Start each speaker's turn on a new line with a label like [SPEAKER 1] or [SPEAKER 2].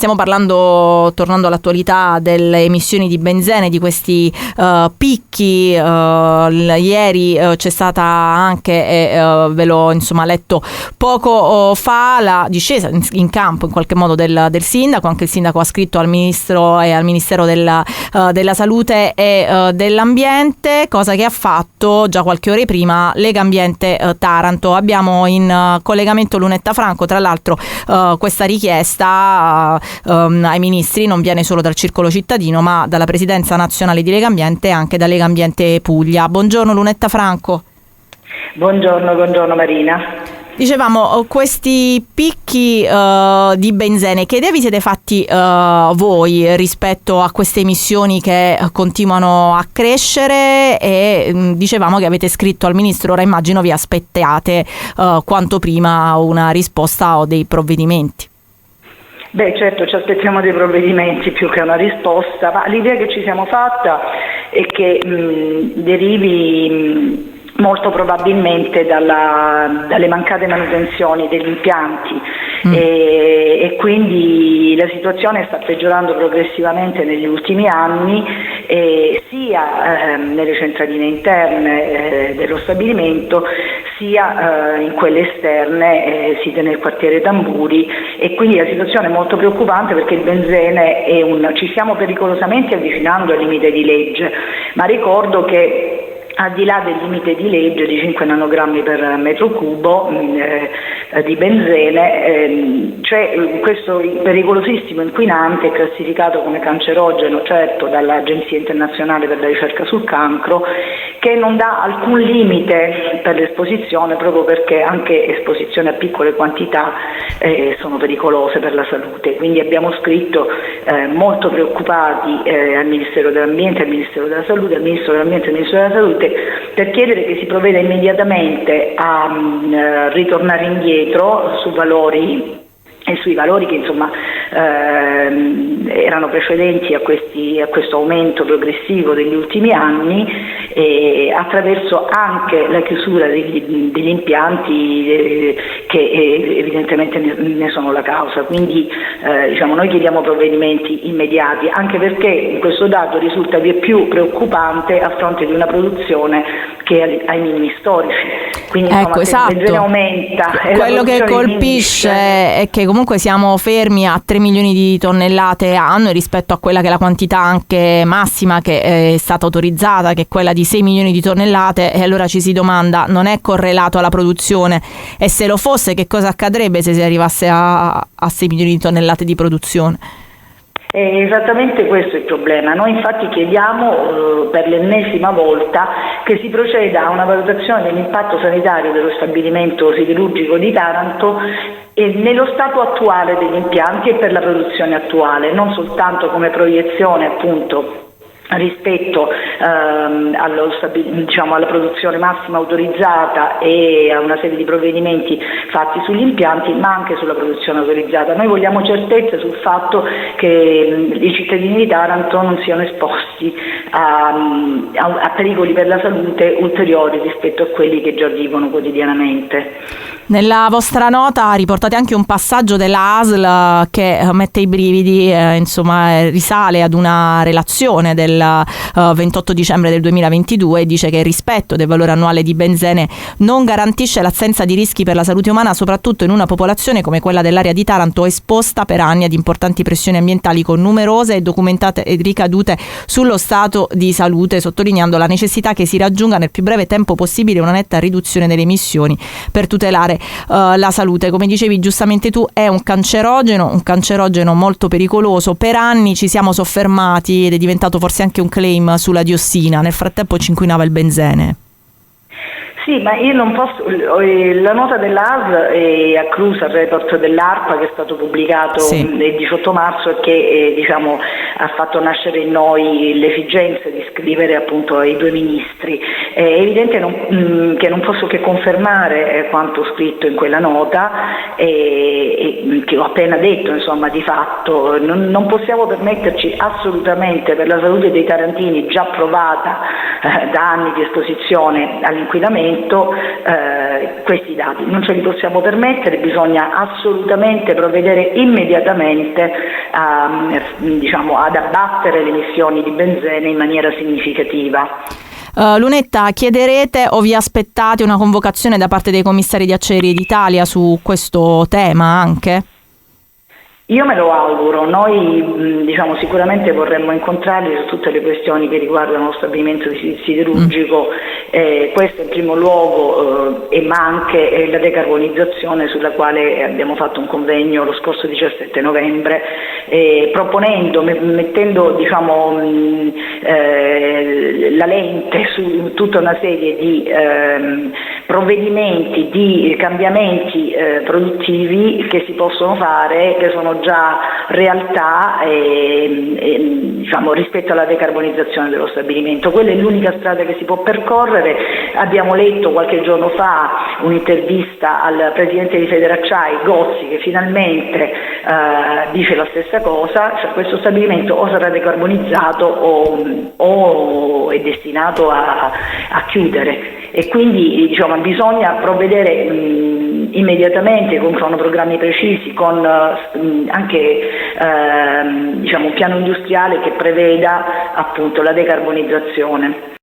[SPEAKER 1] Stiamo parlando, tornando all'attualità, delle emissioni di benzene, di questi picchi. Ieri c'è stata anche, ve l'ho letto poco fa, la discesa in campo in qualche modo del sindaco. Anche il sindaco ha scritto al ministro e al Ministero della Salute e dell'Ambiente, cosa che ha fatto già qualche ora prima Legambiente Taranto. Abbiamo in collegamento Lunetta Franco. Tra l'altro questa richiesta ai ministri non viene solo dal Circolo Cittadino, ma dalla Presidenza Nazionale di Legambiente e anche da Legambiente Puglia. Buongiorno Lunetta Franco.
[SPEAKER 2] Buongiorno Marina.
[SPEAKER 1] Dicevamo, questi picchi di benzene, che idea vi siete fatti voi rispetto a queste emissioni che continuano a crescere? E dicevamo che avete scritto al Ministro, ora immagino vi aspettate quanto prima una risposta o dei provvedimenti.
[SPEAKER 2] Beh, certo, ci aspettiamo dei provvedimenti più che una risposta, ma l'idea che ci siamo fatta è che derivi molto probabilmente dalle mancate manutenzioni degli impianti e quindi la situazione sta peggiorando progressivamente negli ultimi anni, sia nelle centraline interne dello stabilimento sia in quelle esterne, site nel quartiere Tamburi, e quindi la situazione è molto preoccupante perché il benzene ci stiamo pericolosamente avvicinando al limite di legge, ma ricordo che al di là del limite di legge di 5 nanogrammi per metro cubo di benzene, c'è questo pericolosissimo inquinante classificato come cancerogeno, certo, dall'Agenzia Internazionale per la Ricerca sul Cancro, che non dà alcun limite per l'esposizione, proprio perché anche esposizioni a piccole quantità sono pericolose per la salute. Quindi abbiamo scritto molto preoccupati al Ministero dell'Ambiente, al Ministero della Salute, al Ministro dell'Ambiente e al Ministro della Salute, per chiedere che si provveda immediatamente a ritornare indietro sui valori che erano precedenti a questo aumento progressivo degli ultimi anni, attraverso anche la chiusura degli impianti che evidentemente ne sono la causa. Quindi noi chiediamo provvedimenti immediati, anche perché questo dato risulta vieppiù più preoccupante a fronte di una produzione che è ai minimi storici. Quindi
[SPEAKER 1] ecco,
[SPEAKER 2] se il benzene aumenta,
[SPEAKER 1] quello che colpisce è che comunque siamo fermi a 3 milioni di tonnellate anno rispetto a quella che è la quantità anche massima che è stata autorizzata, che è quella di 6 milioni di tonnellate, e allora ci si domanda: non è correlato alla produzione? E se lo fosse, che cosa accadrebbe se si arrivasse a 6 milioni di tonnellate di produzione?
[SPEAKER 2] È esattamente questo il problema. Noi infatti chiediamo per l'ennesima volta che si proceda a una valutazione dell'impatto sanitario dello stabilimento siderurgico di Taranto nello stato attuale degli impianti e per la produzione attuale, non soltanto come proiezione appunto rispetto alla produzione massima autorizzata e a una serie di provvedimenti fatti sugli impianti, ma anche sulla produzione autorizzata. Noi vogliamo certezze sul fatto che i cittadini di Taranto non siano esposti a pericoli per la salute ulteriori rispetto a quelli che già vivono quotidianamente.
[SPEAKER 1] Nella vostra nota riportate anche un passaggio della ASL che mette i brividi, risale ad una relazione del 28 dicembre del 2022 e dice che il rispetto del valore annuale di benzene non garantisce l'assenza di rischi per la salute umana, soprattutto in una popolazione come quella dell'area di Taranto, esposta per anni ad importanti pressioni ambientali con numerose e documentate ricadute sullo stato di salute, sottolineando la necessità che si raggiunga nel più breve tempo possibile una netta riduzione delle emissioni per tutelare la salute. Come dicevi giustamente tu, è un cancerogeno molto pericoloso. Per anni ci siamo soffermati ed è diventato forse anche un claim sulla diossina. Nel frattempo ci inquinava il benzene.
[SPEAKER 2] Sì, ma io non posso. La nota dell'AS è acclusa al report dell'ARPA che è stato pubblicato il 18 marzo e che ha fatto nascere in noi l'esigenza di scrivere appunto ai due ministri. È evidente che non posso che confermare quanto scritto in quella nota e che ho appena detto, insomma, di fatto non possiamo permetterci assolutamente, per la salute dei tarantini già provata da anni di esposizione all'inquinamento, questi dati non ce li possiamo permettere. Bisogna assolutamente provvedere immediatamente ad abbattere le emissioni di benzene in maniera significativa.
[SPEAKER 1] Lunetta, chiederete o vi aspettate una convocazione da parte dei commissari di Acciaierie d'Italia su questo tema anche?
[SPEAKER 2] Io me lo auguro, noi sicuramente vorremmo incontrarli su tutte le questioni che riguardano lo stabilimento siderurgico, questo in primo luogo, ma anche la decarbonizzazione, sulla quale abbiamo fatto un convegno lo scorso 17 novembre, mettendo la lente su tutta una serie di provvedimenti, di cambiamenti produttivi che si possono fare, che sono già realtà rispetto alla decarbonizzazione dello stabilimento. Quella è l'unica strada che si può percorrere. Abbiamo letto qualche giorno fa un'intervista al presidente di Federacciai, Gozzi, che finalmente dice la stessa cosa, cioè questo stabilimento o sarà decarbonizzato o è destinato a chiudere, e quindi bisogna provvedere immediatamente con cronoprogrammi precisi, con anche un piano industriale che preveda appunto la decarbonizzazione.